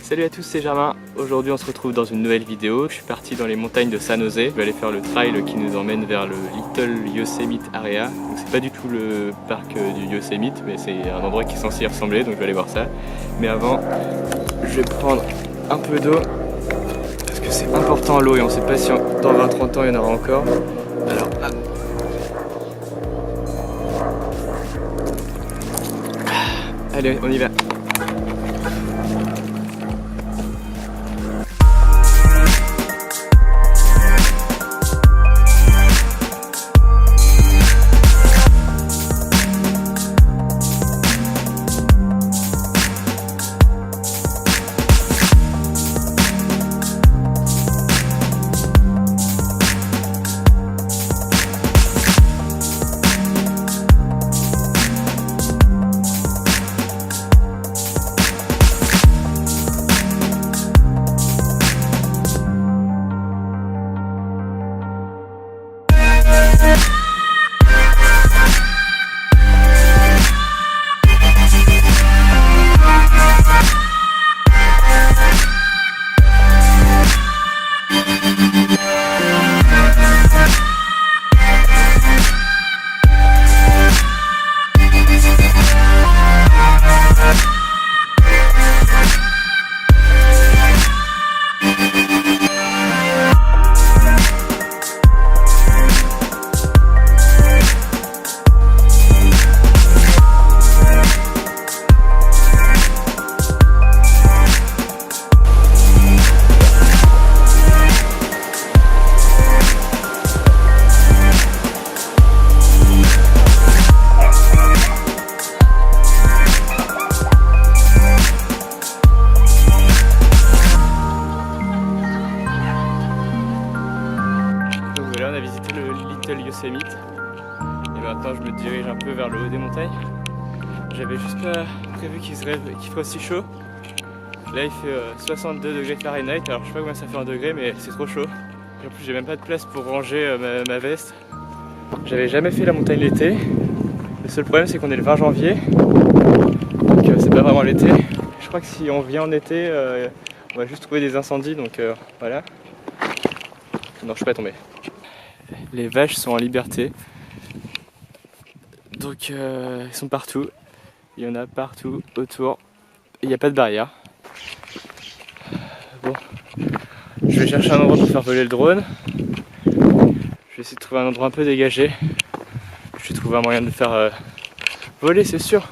Salut à tous, c'est Germain. Aujourd'hui on se retrouve dans une nouvelle vidéo. Je suis parti dans les montagnes de San Jose. Je vais aller faire le trail qui nous emmène vers le Little Yosemite Area. Donc c'est pas du tout le parc du Yosemite, mais c'est un endroit qui est censé y ressembler, donc je vais aller voir ça. Mais avant, je vais prendre un peu d'eau, parce que c'est important l'eau et on sait pas si dans 20-30 ans il y en aura encore. Alors, allez, on y va. On a visité le Little Yosemite et maintenant je me dirige un peu vers le haut des montagnes. J'avais juste pas prévu qu'il ferait aussi chaud. Là il fait 62 degrés Fahrenheit, alors je sais pas combien ça fait en degrés mais c'est trop chaud. Et en plus j'ai même pas de place pour ranger ma veste. J'avais jamais fait la montagne l'été. Le seul problème c'est qu'on est le 20 janvier, donc c'est pas vraiment l'été. Je crois que si on vient en été, on va juste trouver des incendies, donc voilà. Non, je suis pas tombé. Les vaches sont en liberté, donc ils sont partout, il y en a partout autour, il n'y a pas de barrière. Bon, je vais chercher un endroit pour faire voler le drone, je vais essayer de trouver un endroit un peu dégagé, je vais trouver un moyen de le faire voler, c'est sûr.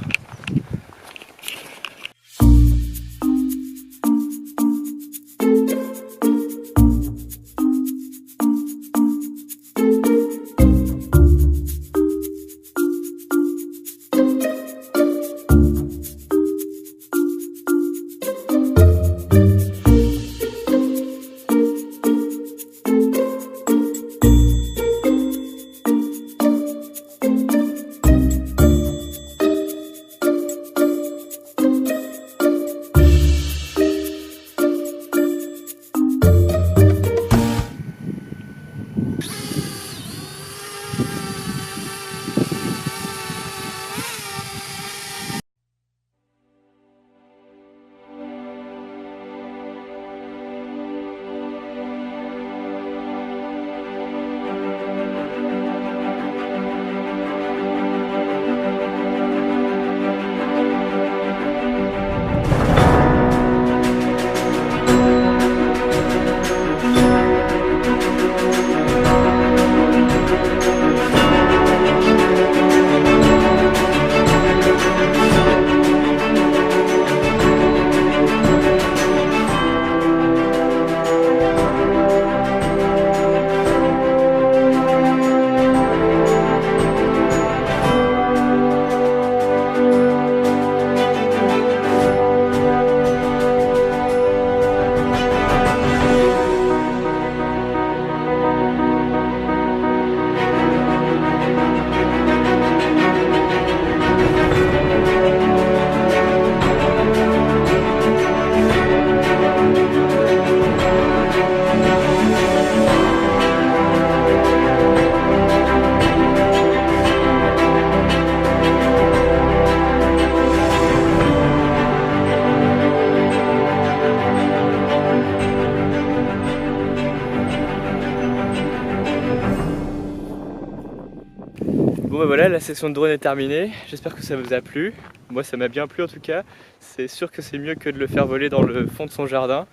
Voilà, la session de drone est terminée, j'espère que ça vous a plu. Moi ça m'a bien plu en tout cas, c'est sûr que c'est mieux que de le faire voler dans le fond de son jardin.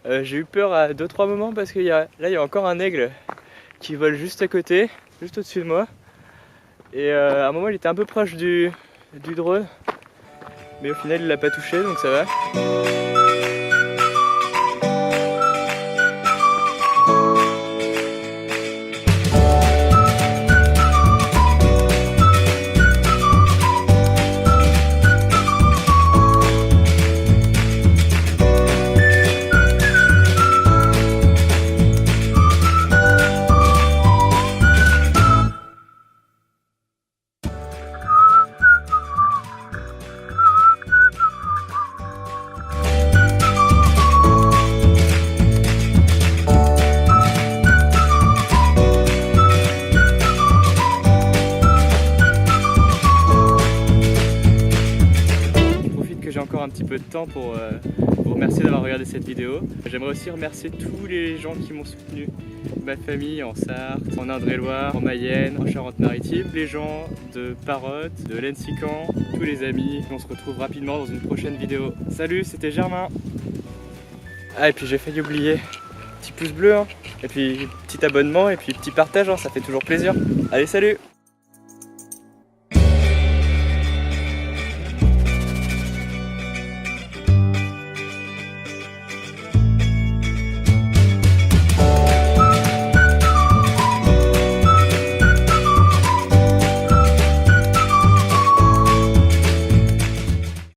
J'ai eu peur à 2-3 moments parce que là il y a encore un aigle qui vole juste à côté, juste au-dessus de moi. Et à un moment il était un peu proche du drone, mais au final il l'a pas touché donc ça va. J'ai encore un petit peu de temps pour vous remercier d'avoir regardé cette vidéo. J'aimerais aussi remercier tous les gens qui m'ont soutenu, ma famille en Sarthe, en Indre-et-Loire, en Mayenne, en Charente-Maritime, les gens de Parotte, de l'Ensican, tous les amis. On se retrouve rapidement dans une prochaine vidéo. Salut, c'était Germain. Ah et puis j'ai failli oublier, petit pouce bleu, hein. Et puis petit abonnement et puis petit partage, hein, ça fait toujours plaisir. Allez, salut!